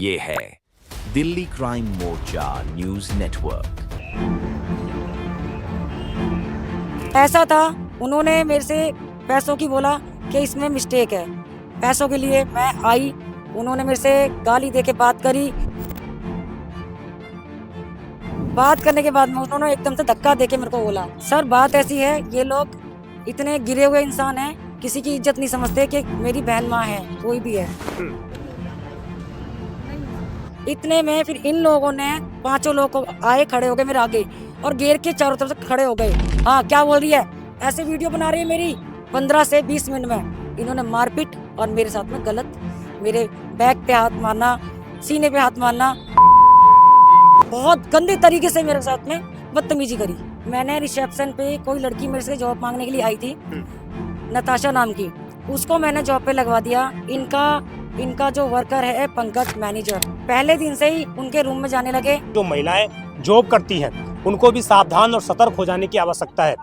ये है दिल्ली क्राइम मोर्चा news network. ऐसा था, उन्होंने मेरे से पैसों की बोला कि इसमें मिस्टेक है। पैसों के लिए मैं आई, उन्होंने मेरे से गाली दे के बात करी। बात करने के बाद में उन्होंने एकदम से धक्का दे के मेरे को बोला, सर बात ऐसी है, ये लोग इतने गिरे हुए इंसान हैं, किसी की इज्जत नहीं समझते कि मेरी बहन माँ है, कोई भी है। इतने में फिर इन लोगों ने पांचों लोग आए, खड़े हो गए मेरे आगे और घेर के चारों तरफ से खड़े हो गए। हाँ, क्या बोल रही है, ऐसे वीडियो बना रही है मेरी। 15 से 20 मिनट में इन्होंने मारपीट और मेरे साथ में गलत, मेरे बैक पे हाथ मारना, सीने पे हाथ मारना, बहुत गंदे तरीके से मेरे साथ में बदतमीजी करी। मैंने रिसेप्शन पे कोई लड़की मेरे से जॉब मांगने के लिए आई थी, नताशा नाम की, उसको मैंने जॉब पे लगवा दिया। इनका जो वर्कर है पंकज मैनेजर, पहले दिन से ही उनके रूम में जाने लगे। जो महिलाएं जॉब करती हैं उनको भी सावधान और सतर्क हो जाने की आवश्यकता है।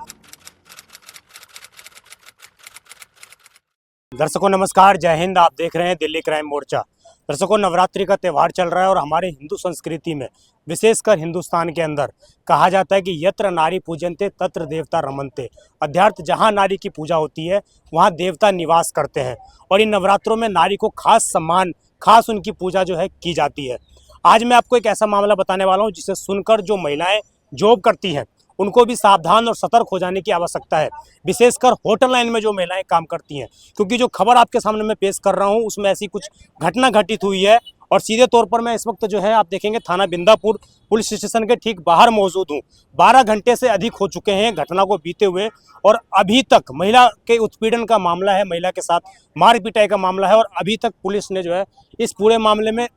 दर्शकों नमस्कार, जय हिंद। आप देख रहे हैं दिल्ली क्राइम मोर्चा। दर्शकों, नवरात्रि का त्यौहार चल रहा है और हमारे हिंदू संस्कृति में, विशेषकर हिंदुस्तान के अंदर कहा जाता है कि यत्र नारी पूजनते तत्र देवता रमनते। अध्यार्थ जहाँ नारी की पूजा होती है वहाँ देवता निवास करते हैं और इन नवरात्रों में नारी को खास सम्मान, खास उनकी पूजा जो है की जाती है। आज मैं आपको एक ऐसा मामला बताने वाला हूँ जिसे सुनकर जो महिलाएं जॉब करती हैं उनको भी सावधान और सतर्क हो जाने की आवश्यकता है, विशेषकर होटल लाइन में जो महिलाएं काम करती हैं। क्योंकि जो खबर आपके सामने मैं पेश कर रहा हूं उसमें ऐसी कुछ घटना घटित हुई है और सीधे तौर पर मैं इस वक्त जो है आप देखेंगे थाना बिंदापुर पुलिस स्टेशन के ठीक बाहर मौजूद हूं। 12 घंटे से अधिक हो चुके हैं घटना को बीते हुए और अभी तक महिला के उत्पीड़न का मामला है, महिला के साथ मार पिटाई का मामला है और अभी तक पुलिस ने जो है इस पूरे मामले में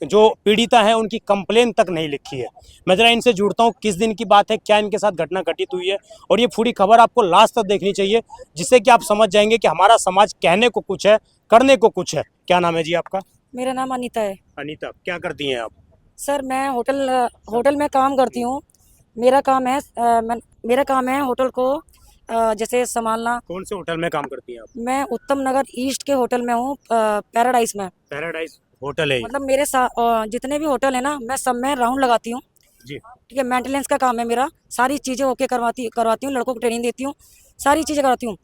जो पीड़िता है उनकी कंप्लेन तक नहीं लिखी है। मैं जरा इनसे जुड़ता हूँ, किस दिन की बात है, क्या इनके साथ घटना घटित हुई है और ये पूरी खबर आपको लास्ट तक देखनी चाहिए, जिससे कि आप समझ जाएंगे कि हमारा समाज कहने को कुछ है, करने को कुछ है। क्या नाम है जी आपका? मेरा नाम अनीता है। अनीता, क्या करती हैं आप? सर मैं होटल में काम करती हूँ। मेरा काम है होटल को जैसे संभालना। कौन से होटल में काम करती हैं आप? मैं उत्तम नगर ईस्ट के होटल में हूँ, पैराडाइज में। पैराडाइज होटल है मतलब मेरे साथ जितने भी होटल है ना, मैं सब में राउंड लगाती हूँ। जी, ठीक है, मेंटेनेंस का काम है मेरा, सारी चीज़ें ओके करवाती हूँ, लड़कों को ट्रेनिंग देती हूँ, सारी चीज़ें कराती हूँ।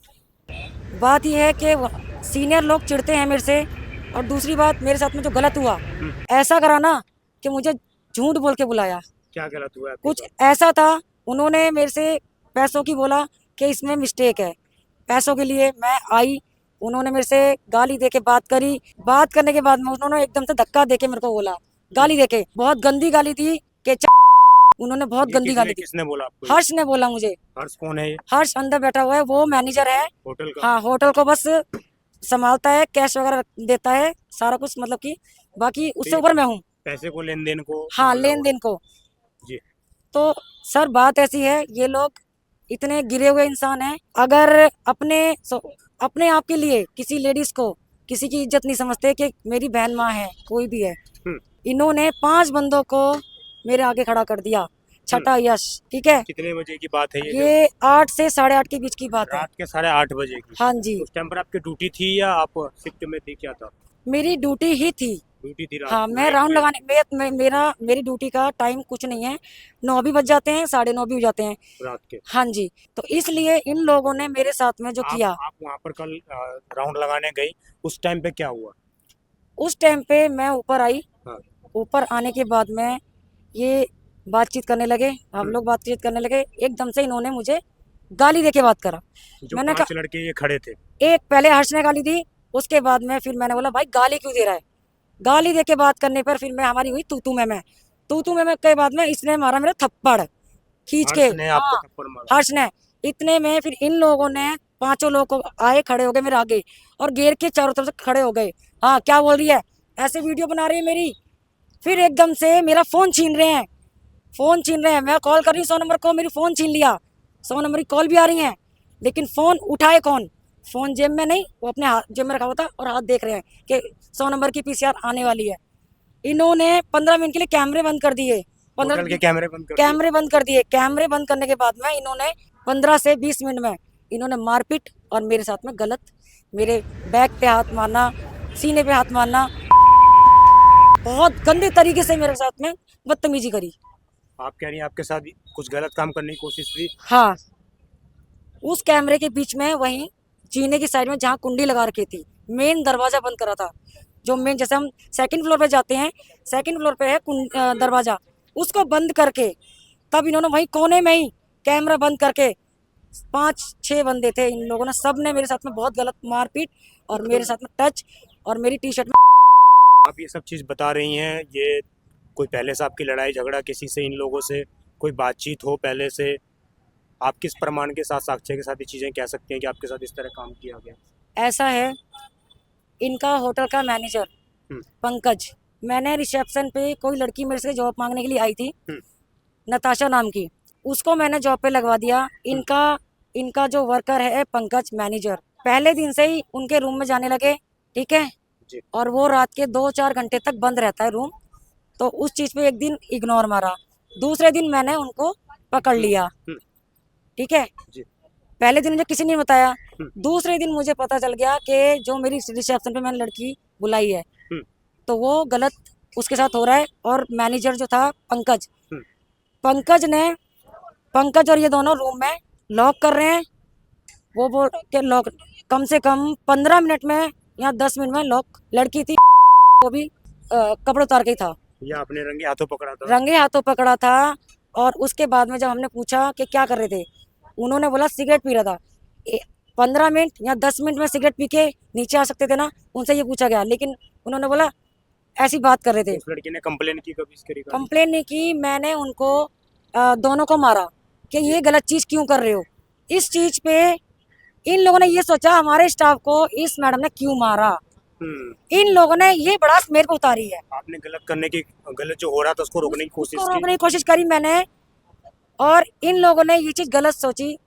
बात यह है कि सीनियर लोग चिढ़ते हैं मेरे से और दूसरी बात, मेरे साथ में जो गलत हुआ, ऐसा करा ना कि मुझे झूठ बोल के बुलाया। क्या गलत हुआ? कुछ ऐसा था, उन्होंने मेरे से पैसों की बोला कि इसमें मिस्टेक है। पैसों के लिए मैं आई, उन्होंने मेरे से गाली दे के बात करी। बात करने के बाद में उन्होंने एकदम से धक्का दे के मेरे को बोला, गाली दे के बहुत गंदी गाली दी कि उन्होंने बहुत गंदी गाली दी। किसने बोला आपको? हर्ष ने बोला मुझे। हर्ष कौन है ये? हर्ष अंदर बैठा हुआ है, वो मैनेजर है होटल का? हाँ, होटल को बस संभालता है, कैश वगैरह देता है, सारा कुछ, मतलब कि बाकी उससे ऊपर मैं हूँ। पैसे को, लेन देन को? हाँ, लेन देन को जी। तो सर बात ऐसी है, ये लोग इतने गिरे हुए इंसान हैं, अगर अपने आप के लिए किसी लेडीज को किसी की इज्जत नहीं समझते कि मेरी बहन माँ है, कोई भी है। इन्होंने 5 बंदों को मेरे आगे खड़ा कर दिया, छठा यश। ठीक है, कितने बजे की बात है ये 8 से 8:30 के बीच की बात है। रात के 8:30 बजे की? हाँ जी। उस टाइम पर आपकी ड्यूटी थी या आप शिफ्ट में थी, क्या था? मेरी ड्यूटी ही थी। ड्यूटी थी रात हाँ, में? मैं राउंड लगाने मेरी ड्यूटी का टाइम कुछ नहीं है, 9 भी बज जाते हैं, 9:30 भी हो जाते हैं रात के। हाँ जी, तो इसलिए इन लोगों ने मेरे साथ में जो किया। आप वहाँ पर कल राउंड लगाने गई, उस टाइम पे क्या हुआ? उस टाइम पे मैं ऊपर आई। हाँ। ऊपर आने के बाद में ये बातचीत करने लगे, हम लोग बातचीत करने लगे, एकदम से इन्होंने मुझे गाली दे के बात करा। जो मैंने 5 लड़के ये खड़े थे, एक पहले हर्ष ने गाली दी, उसके बाद में फिर मैंने बोला भाई गाली क्यों दे रहा है। गाली दे के बात करने पर फिर मैं हमारी हुई तू में के बाद में इसने मारा मेरा थप्पड़ खींच के। हर्ष ने आपको थप्पड़ मारा? हर्ष ने। इतने में फिर इन लोगों ने पांचों लोग आए, खड़े हो गए मेरे आगे और घेर के चारों तरफ से खड़े हो गए। हाँ, क्या बोल रही है, ऐसे वीडियो बना रही है मेरी। फिर एकदम से मेरा फोन छीन रहे हैं, मैं कॉल कर रही हूँ 100 नंबर को, मेरी फोन छीन लिया। 100 नंबर की कॉल भी आ रही है, लेकिन फोन उठाए कौन? फोन जेब में नहीं, वो अपने जेब में रखा हुआ था और हाथ देख रहे हैं कि 100 नंबर की पीसीआर आने वाली है। इन्होंने 15 मिनट के लिए कैमरे बंद कर दिए। 15 के कैमरे बंद कर दिए। कैमरे बंद करने के बाद में इन्होंने 15 से 20 मिनट में इन्होंने मारपीट और मेरे साथ में गलत, मेरे बैक पे हाथ मारना, सीने पे हाथ मारना, बहुत गंदे तरीके से मेरे साथ में बदतमीजी करी। आप कह रही हैं आपके साथ कुछ गलत काम करने की कोशिश हुई? हाँ, उस कैमरे के बीच में वहीं जीने की साइड में जहाँ कुंडी लगा रखी थी, मेन दरवाजा बंद करा था। जो मेन जैसे हम सेकंड फ्लोर पे जाते हैं, सेकंड फ्लोर पे है दरवाजा, उसको बंद करके तब इन्होंने वहीं कोने में ही कैमरा बंद करके 5-6 बंदे थे, इन लोगों ने सब ने मेरे साथ में बहुत गलत मारपीट और मेरे साथ में टच और मेरी टी शर्ट में। आप ये सब चीज़ बता रही हैं, ये कोई पहले से आपकी लड़ाई झगड़ा किसी से, इन लोगों से कोई बातचीत हो पहले से? आप किस प्रमाण के साथ, साक्ष्य के साथ ये चीज़ें कह सकते हैं कि आपके साथ इस तरह काम किया गया? ऐसा है, इनका होटल का मैनेजर पंकज, मैंने रिसेप्शन पे कोई लड़की मेरे से जॉब मांगने के लिए आई थी, नताशा नाम की, उसको मैंने जॉब पे लगवा दिया। इनका जो वर्कर है पंकज मैनेजर, पहले दिन से ही उनके रूम में जाने लगे, ठीक है जी। और वो रात के 2-4 घंटे तक बंद रहता है रूम। तो उस चीज़ पे एक दिन इग्नोर मारा, दूसरे दिन मैंने उनको पकड़ लिया, ठीक है जी। पहले दिन मुझे किसी ने बताया, दूसरे दिन मुझे पता चल गया कि जो मेरी रिसेप्शन पे मैंने लड़की बुलाई है तो वो गलत उसके साथ हो रहा है। और मैनेजर जो था पंकज और ये दोनों रूम में लॉक कर रहे हैं। वो बोल के लॉक कम से कम 15 मिनट में या 10 मिनट में लॉक, लड़की थी वो भी कपड़े उतार के ही था, या आपने रंगे हाथों पकड़ा था? रंगे हाथों पकड़ा था। और उसके बाद में जब हमने पूछा कि क्या कर रहे थे, उन्होंने बोला सिगरेट पी रहा था। 15 मिनट या 10 मिनट में सिगरेट पी के नीचे आ सकते थे ना, उनसे ये पूछा गया, लेकिन उन्होंने बोला ऐसी बात कर रहे थे। उस लड़की ने कंप्लेन की कभी इसके रिगार्डिंग? कंप्लेन नहीं की, मैंने उनको दोनों को मारा कि ये गलत चीज़ क्यों कर रहे हो। इस चीज़ पे इन लोगों ने ये सोचा हमारे स्टाफ को इस मैडम ने क्यों मारा, इन लोगों ने ये बड़ा मेरे को उतारी है। आपने गलत जो हो रहा था उसको रोकने की कोशिश उसको की? रोकने की कोशिश करी मैंने, और इन लोगों ने ये चीज़ गलत सोची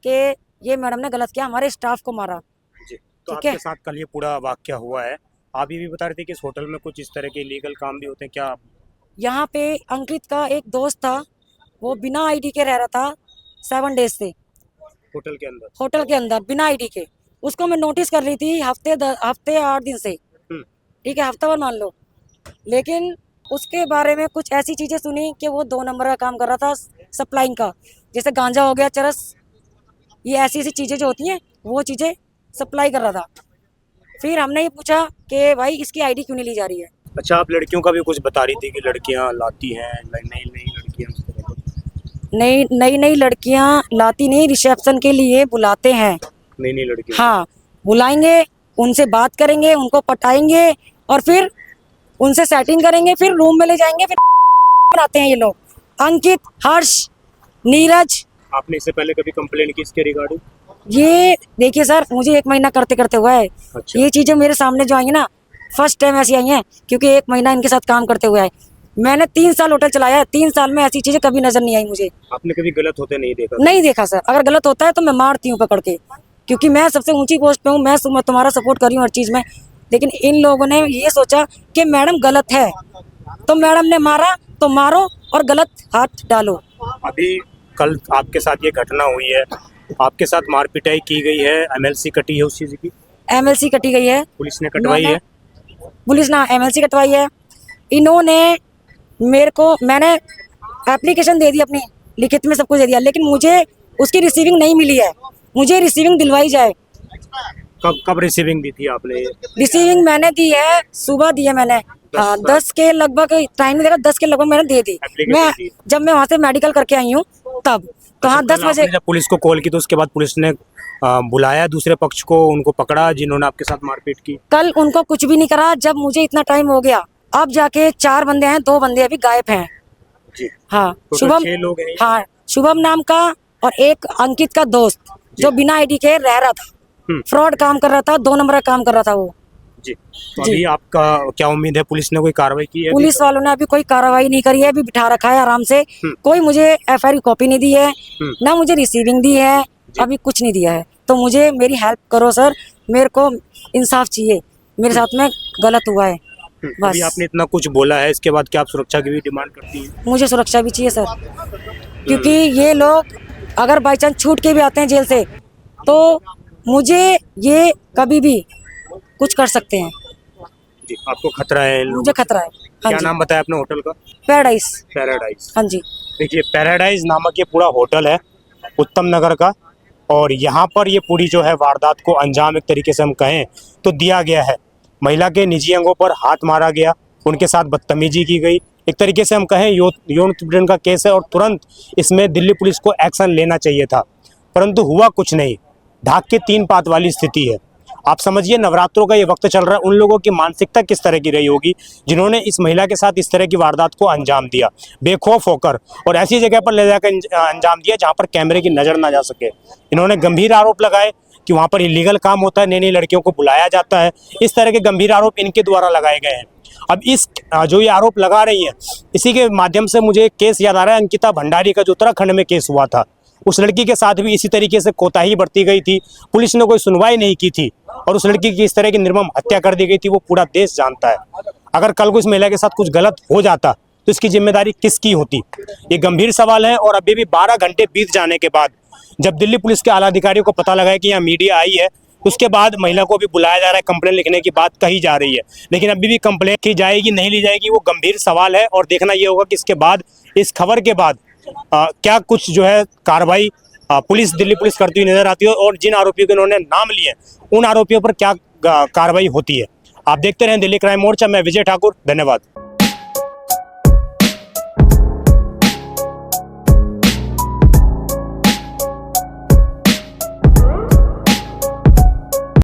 कि ये मैडम ने गलत किया, हमारे स्टाफ को मारा। जी। तो ठीक है। आपके साथ कल ये पूरा वाकया हुआ है, आप ये भी बता रहे थे कि इस होटल में कुछ इस तरह के लीगल काम भी होते हैं क्या? यहाँ पे अंकित का एक दोस्त था, वो बिना आईडी के रह रहा था 7 डेज से होटल के अंदर? होटल के अंदर बिना आईडी के। उसको मैं नोटिस कर रही थी हफ्ते 8 दिन से, ठीक है हफ्ता भर मान लो। लेकिन उसके बारे में कुछ ऐसी चीज़ें सुनी कि वो 2 नंबर का काम कर रहा था सप्लाइंग का, जैसे गांजा हो गया, चरस, ये ऐसी चीज़ें जो होती हैं वो चीज़ें सप्लाई कर रहा था। फिर हमने ये पूछा कि भाई इसकी आईडी क्यों नहीं ली जा रही है। अच्छा, आप लड़कियों का भी कुछ बता रही थी कि लड़कियां लाती हैं, नई नई लड़कियां इस तरह की? नई लड़कियां लाती नहीं, रिसेप्शन के लिए बुलाते हैं। नई लड़कियां? हाँ, बुलाएंगे, उनसे बात करेंगे, उनको पटाएंगे और फिर उनसे सेटिंग करेंगे, फिर रूम में ले जाएंगे, फिर बनाते हैं ये लोग। अंकित, हर्ष, नीरज। आपने इससे पहले कभी कंप्लेन की इसके रिगार्डिंग? ये देखिए सर, मुझे 1 महीना करते करते हुआ है। अच्छा। ये चीज़ें मेरे सामने जो आई है ना, फर्स्ट टाइम ऐसी आई हैं, क्योंकि 1 महीना इनके साथ काम करते हुए है। मैंने 3 साल होटल चलाया है, 3 साल में ऐसी चीज़ें कभी नजर नहीं आई मुझे। आपने कभी गलत होते नहीं देखा? नहीं देखा सर, अगर गलत होता है तो मैं मारती हूँ पकड़ के, क्योंकि मैं सबसे ऊंची पोस्ट पे हूँ, मैं तुम्हारा सपोर्ट कर रही हूँ हर चीज़ में। लेकिन इन लोगों ने ये सोचा कि मैडम गलत है, तो मैडम ने मारा तो मारो और गलत हाथ डालो। अभी कल आपके साथ ये घटना हुई है, आपके साथ मारपिटाई की गई है, एमएलसी कटी है उस चीज़ की? एमएलसी कटी गई है, पुलिस ने कटवाई है? पुलिस ना एमएलसी कटवाई है। इन्होंने मेरे को, मैंने एप्लीकेशन दे दी अपनी, लिखित में सब कुछ दे दिया, लेकिन मुझे उसकी रिसीविंग नहीं मिली है। मुझे रिसीविंग दिलवाई जाए। कब रिसीविंग दी थी आपने? रिसीविंग मैंने दी है, सुबह दी है मैंने। हाँ, 10 के लगभग, टाइम नहीं देखा, 10 के लगभग मैंने दे दी। जब मैं वहाँ से मेडिकल करके आई हूँ तब, तो हाँ 10 बजे। जब पुलिस को कॉल की तो उसके बाद पुलिस ने बुलाया दूसरे पक्ष को, उनको पकड़ा जिन्होंने आपके साथ मारपीट की? कल उनको कुछ भी नहीं करा, जब मुझे इतना टाइम हो गया, अब जाके 4 बंदे हैं, 2 बंदे अभी गायब हैं। जी। हाँ, शुभम, 6 लोग हैं। हाँ, शुभम नाम का और एक अंकित का दोस्त जो बिना आईडी के रह रहा था, फ्रॉड काम कर रहा था, 2 नंबर का काम कर रहा था वो। जी। तो अभी आपका क्या उम्मीद है, पुलिस ने कोई कार्रवाई की है? पुलिस वालों ने अभी कोई कार्रवाई नहीं करी है, अभी बिठा रखा है आराम से। कोई मुझे एफआईआर कॉपी नहीं दी है, ना मुझे रिसीविंग दी है, अभी कुछ नहीं दिया है। तो मुझे मेरी हेल्प करो सर, मेरे को इंसाफ चाहिए, मेरे साथ में गलत हुआ है बस। अभी आपने इतना कुछ बोला है, इसके बाद क्या आप सुरक्षा की भी डिमांड करती हैं? मुझे सुरक्षा भी चाहिए सर, क्योंकि ये लोग अगर बाई चांस छूट के भी आते हैं जेल से, तो मुझे ये कभी भी कुछ कर सकते हैं। जी, आपको खतरा है इन लोगों मुझे खतरा है। से। हाँ क्या जी, नाम बताया आपने होटल का? पैराडाइज। पैराडाइज। हाँ जी, देखिए, पैराडाइज नामक ये पूरा होटल है उत्तम नगर का, और यहाँ पर ये पूरी जो है वारदात को अंजाम एक तरीके से हम कहें तो दिया गया है। महिला के निजी अंगों पर हाथ मारा गया, उनके साथ बदतमीजी की गई, एक तरीके से हम कहें यौन उत्पीड़न का केस है, और तुरंत इसमें दिल्ली पुलिस को एक्शन लेना चाहिए था, परंतु हुआ कुछ नहीं। ढाक के 3 पात वाली स्थिति है। आप समझिए, नवरात्रों का ये वक्त चल रहा है, उन लोगों की मानसिकता किस तरह की रही होगी जिन्होंने इस महिला के साथ इस तरह की वारदात को अंजाम दिया, बेखौफ होकर, और ऐसी जगह पर ले जाकर अंजाम दिया जहां पर कैमरे की नजर ना जा सके। इन्होंने गंभीर आरोप लगाए कि वहां पर इलीगल काम होता है, नई नई लड़कियों को बुलाया जाता है। इस तरह के गंभीर आरोप इनके द्वारा लगाए गए हैं। अब इस जो ये आरोप लगा रही हैं, इसी के माध्यम से मुझे एक केस याद आ रहा है, अंकिता भंडारी का जो उत्तराखंड में केस हुआ था। उस लड़की के साथ भी इसी तरीके से कोताही बरती गई थी, पुलिस ने कोई सुनवाई नहीं की थी, और उस लड़की की इस तरह की निर्मम हत्या कर दी गई थी। वो पूरा देश जानता है। अगर कल को इस महिला के साथ कुछ गलत हो जाता तो इसकी जिम्मेदारी किसकी होती? ये गंभीर सवाल है। और अभी भी 12 घंटे बीत जाने के बाद, जब दिल्ली पुलिस के आला अधिकारियों को पता लगा है कि यहाँ मीडिया आई है, उसके बाद महिला को भी बुलाया जा रहा है, कंप्लेन लिखने की बात कही जा रही है। लेकिन अभी भी कंप्लेन की जाएगी नहीं ली जाएगी, वो गंभीर सवाल है। और देखना ये होगा कि इसके बाद, इस खबर के बाद क्या कुछ जो है कार्रवाई पुलिस, दिल्ली पुलिस करती हुई नजर आती है, और जिन आरोपियों के उन्होंने नाम लिए उन आरोपियों पर क्या कार्रवाई होती है। आप देखते रहें दिल्ली क्राइम मोर्चा। मैं विजय ठाकुर, धन्यवाद।